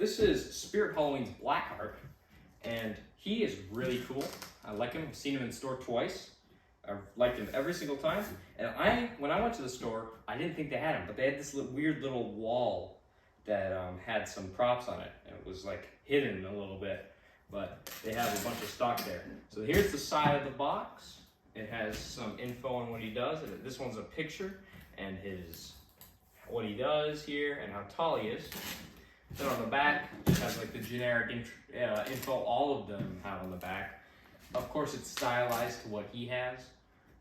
This is Spirit Halloween's Blackheart, and he is really cool. I like him. I've seen him in store twice. I've liked him every single time. And when I went to the store, I didn't think they had him, but they had this weird little wall that had some props on it, and it was like hidden a little bit, but they have a bunch of stock there. So here's the side of the box. It has some info on what he does. This one's a picture and what he does here and how tall he is. Then on the back, it has like the generic info all of them have on the back. Of course, it's stylized to what he has,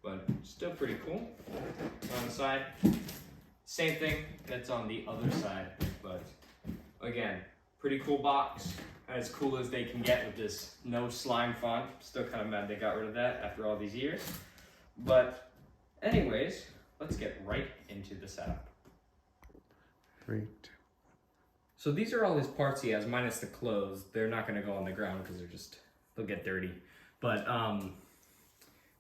but still pretty cool. On the side, same thing that's on the other side, but again, pretty cool box. As cool as they can get with this no slime font. Still kind of mad they got rid of that after all these years. But anyways, let's get right into the setup. Great. So these are all his parts he has, minus the clothes. They're not going to go on the ground because they'll get dirty. But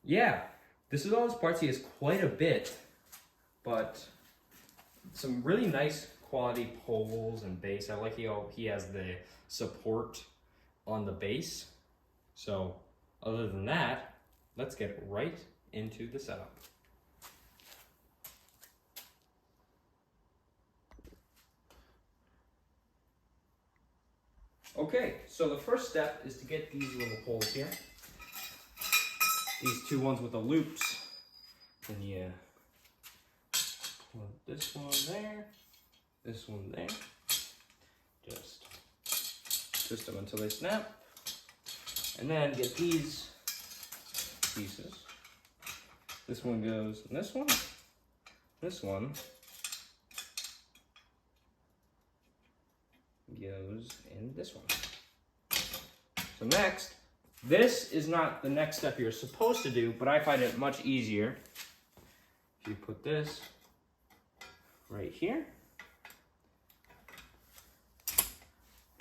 yeah, this is all his parts. He has quite a bit, but some really nice quality poles and base. I like he has the support on the base. So other than that, let's get right into the setup. Okay, so the first step is to get these little holes here. These two ones with the loops. Then you put this one there, this one there. Just twist them until they snap. And then get these pieces. This one goes in this one. This one goes in this one. So next, this is not the next step you're supposed to do, but I find it much easier if you put this right here.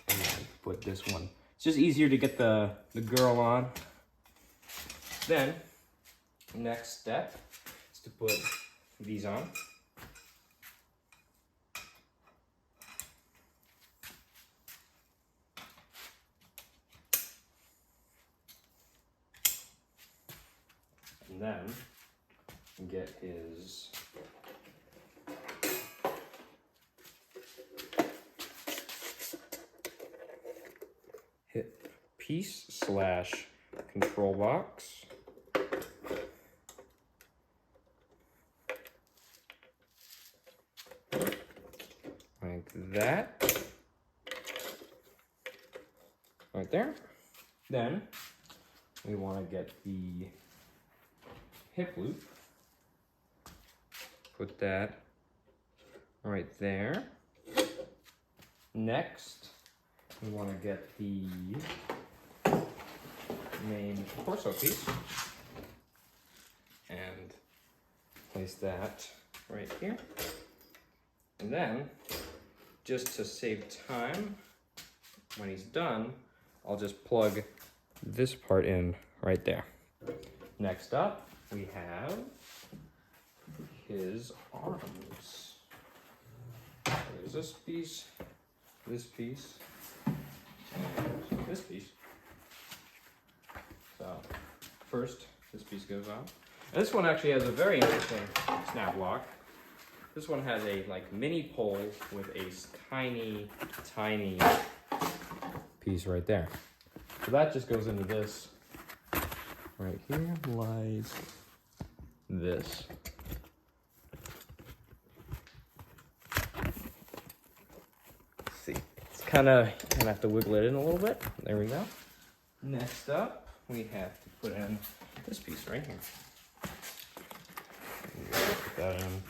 And then put this one. It's just easier to get the girl on. Then, next step is to put these on. And then get his hip piece / control box. Like that. Right there. Then we want to get the hip loop. Put that right there. Next, we want to get the main torso piece and place that right here. And then, just to save time, when he's done, I'll just plug this part in right there. Next up, we have his arms. There's this piece, and this piece. So first, this piece goes on. And this one actually has a very interesting snap lock. This one has a mini pole with a tiny piece right there. So that just goes into this right here, lies this. Let's see, it's kind of have to wiggle it in a little bit. There we go. Next up, we have to put in this piece right here. Put that in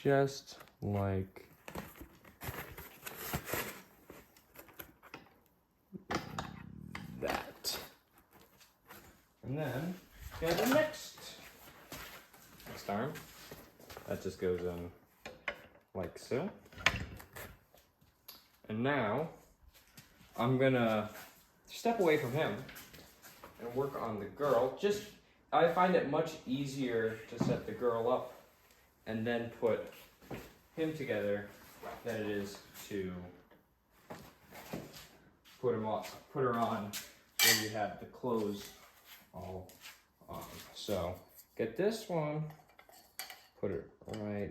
just like that. And then we have the next arm. That just goes in like so. And now I'm gonna step away from him and work on the girl. I find it much easier to set the girl up and then put him together than it is to put her on when you have the clothes all on. So get this one, put it right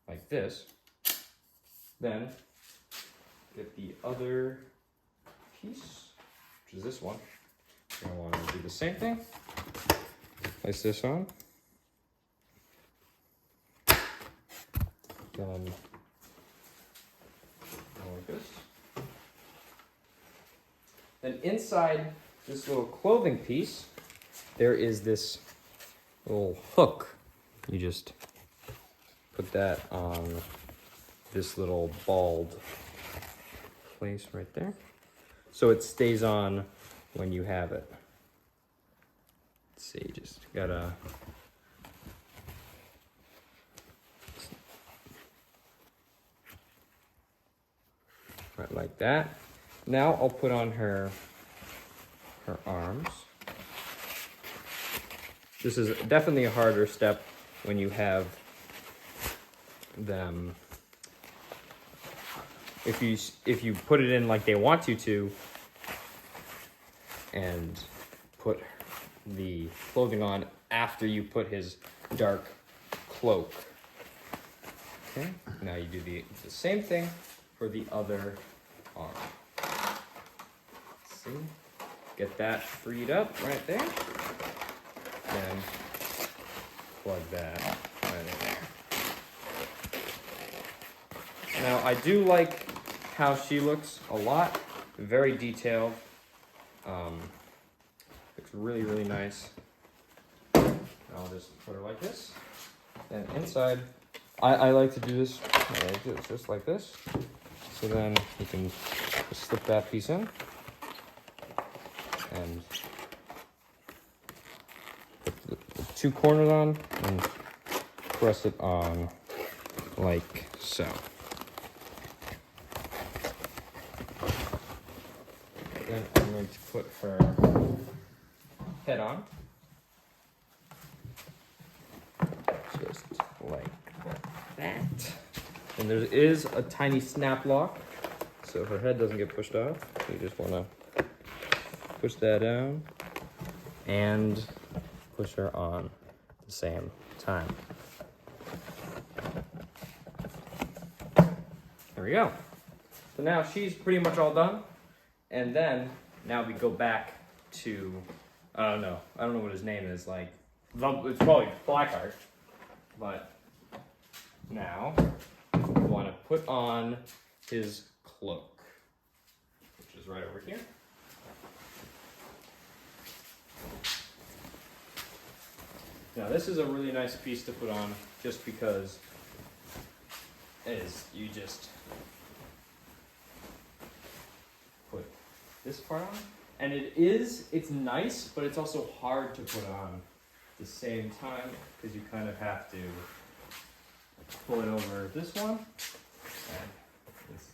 like this. Then get the other piece, which is this one. You're gonna want to do the same thing. Place this on. Then go like this. Then inside this little clothing piece, there is this little hook. You just put that on this little bald place right there. So it stays on when you have it. Let's see, just gotta right like that. Now I'll put on her arms. This is definitely a harder step when you have them. If you put it in like they want you to, and put the clothing on after you put his dark cloak. Okay, now you do the same thing for the other arm. See, get that freed up right there. Then plug that right in there. Now I do like how she looks a lot, very detailed. Looks really, really nice. I'll just put her like this. Then inside, I like to do this, just like this. So then you can just slip that piece in and put the two corners on and press it on like so. Then I'm going to put her head on. Just like that. And there is a tiny snap lock, so her head doesn't get pushed off. You just want to push that down and push her on at the same time. There we go. So now she's pretty much all done. And then now we go back to, I don't know what his name is, like, it's probably Blackheart, but now we want to put on his cloak, which is right over here. Now this is a really nice piece to put on just because you just put this part on, and it's nice, but it's also hard to put on at the same time because you kind of have to pull it over this one and just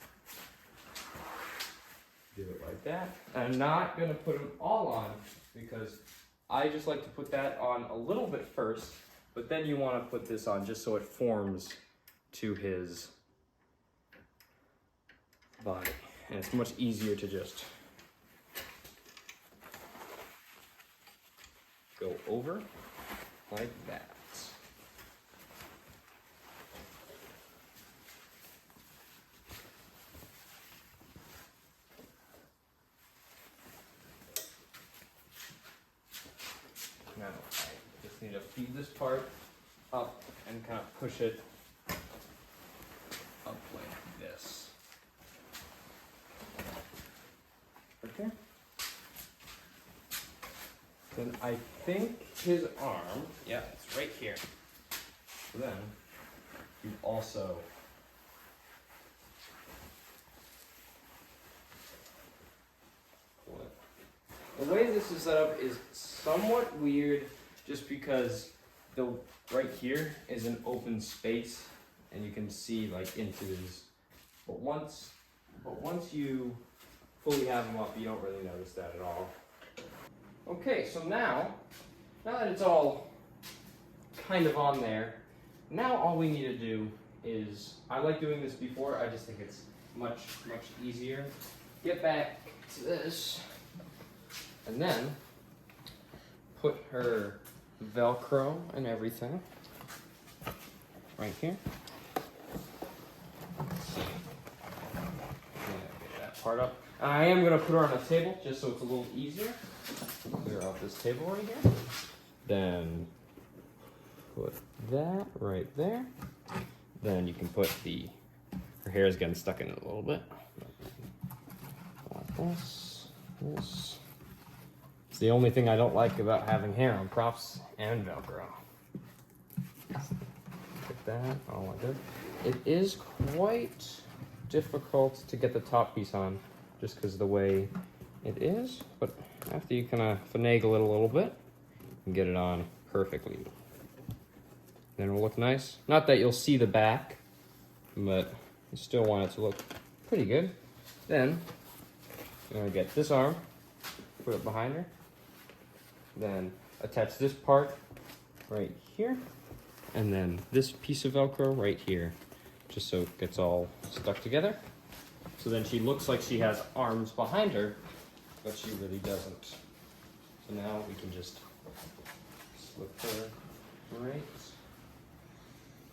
do it like that. And I'm not gonna put them all on because I just like to put that on a little bit first, but then you want to put this on just so it forms to his body, and it's much easier to just go over like that. Now I just need to feed this part up and kind of push it up like this. Okay. Then I think his arm, yeah, it's right here. So then you also pull it. The way this is set up is somewhat weird just because right here is an open space and you can see like into his, but once you fully have him up, you don't really notice that at all. Okay, so now that it's all kind of on there, now all we need to do is, I like doing this before, I just think it's much easier. get back to this, and then put her Velcro and everything right here. Let's see. Get that part up. I am gonna put her on a table just so it's a little easier. Clear out this table right here. Then put that right there. Then you can put her hair is getting stuck in it a little bit. Like this. It's the only thing I don't like about having hair on props and Velcro. Put that all like this. It is quite difficult to get the top piece on just because of the way it is, but after you kind of finagle it a little bit, you can get it on perfectly. Then it'll look nice. Not that you'll see the back, but you still want it to look pretty good. Then you're gonna get this arm, put it behind her, then attach this part right here, and then this piece of Velcro right here, just so it gets all stuck together. So then she looks like she has arms behind her, but she really doesn't. So now we can just slip her right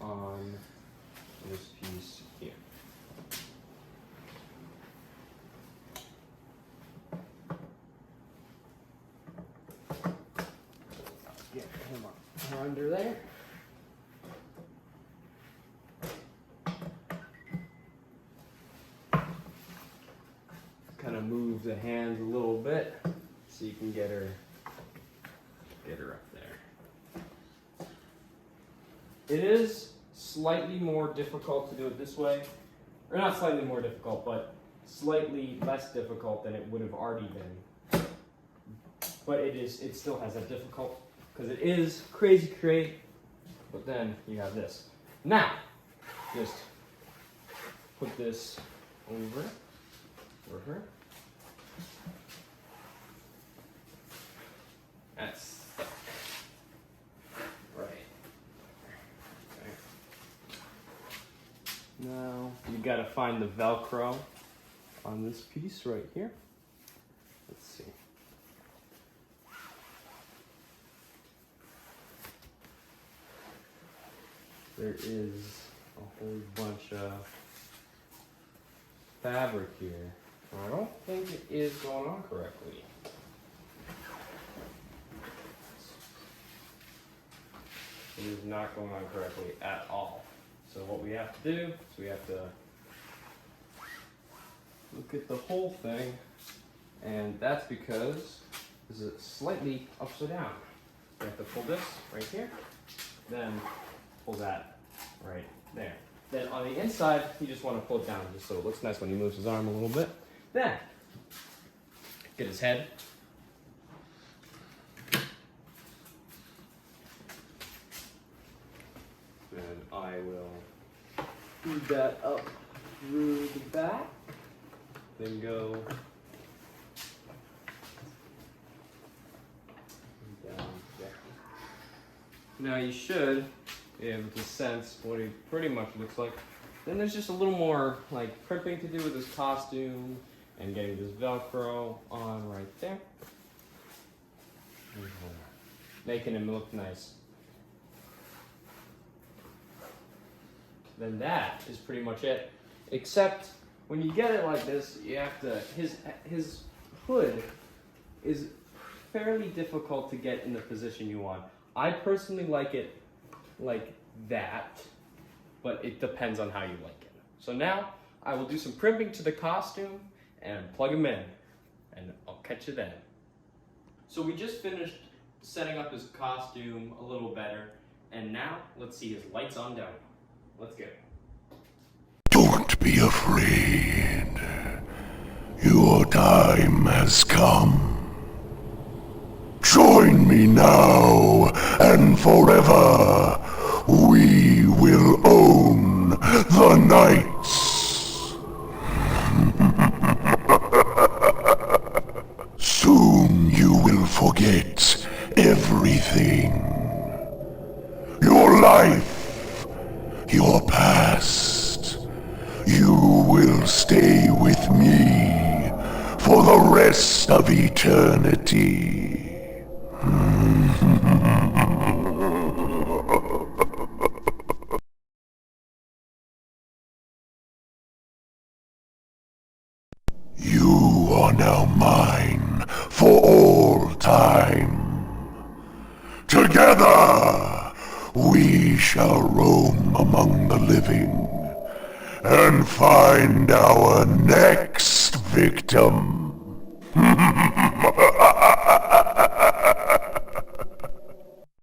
on this piece here. Get him up under there. Kind of move the hands a little bit so you can get her up there. It is slightly more difficult to do it this way, or not slightly more difficult, but slightly less difficult than it would have already been. But it still has that difficult because it is crazy create. But then you have this. Now, just put this over her. That's right. Okay. Now you gotta find the Velcro on this piece right here. Let's see. There is a whole bunch of fabric here. I don't think it is going on correctly. It is not going on correctly at all. So what we have to do is we have to look at the whole thing, and that's because this is slightly upside down. We have to pull this right here, then pull that right there. Then on the inside, you just want to pull it down just so it looks nice when he moves his arm a little bit. Then, get his head. Then I will feed that up through the back. Then go down there. Now you should be able to sense what he pretty much looks like. Then there's just a little more like crimping to do with his costume and getting this Velcro on right there. Making him look nice. Then that is pretty much it. Except when you get it like this, you have to, his hood is fairly difficult to get in the position you want. I personally like it like that, but it depends on how you like it. So now I will do some crimping to the costume and plug him in, and I'll catch you then. So we just finished setting up his costume a little better, and now let's see his lights on down. Let's go. Don't be afraid. Your time has come. Join me now and forever. We will own the nights. Soon you will forget everything. Your life, your past. You will stay with me for the rest of eternity. You are now mine for all time. Together, we shall roam among the living and find our next victim.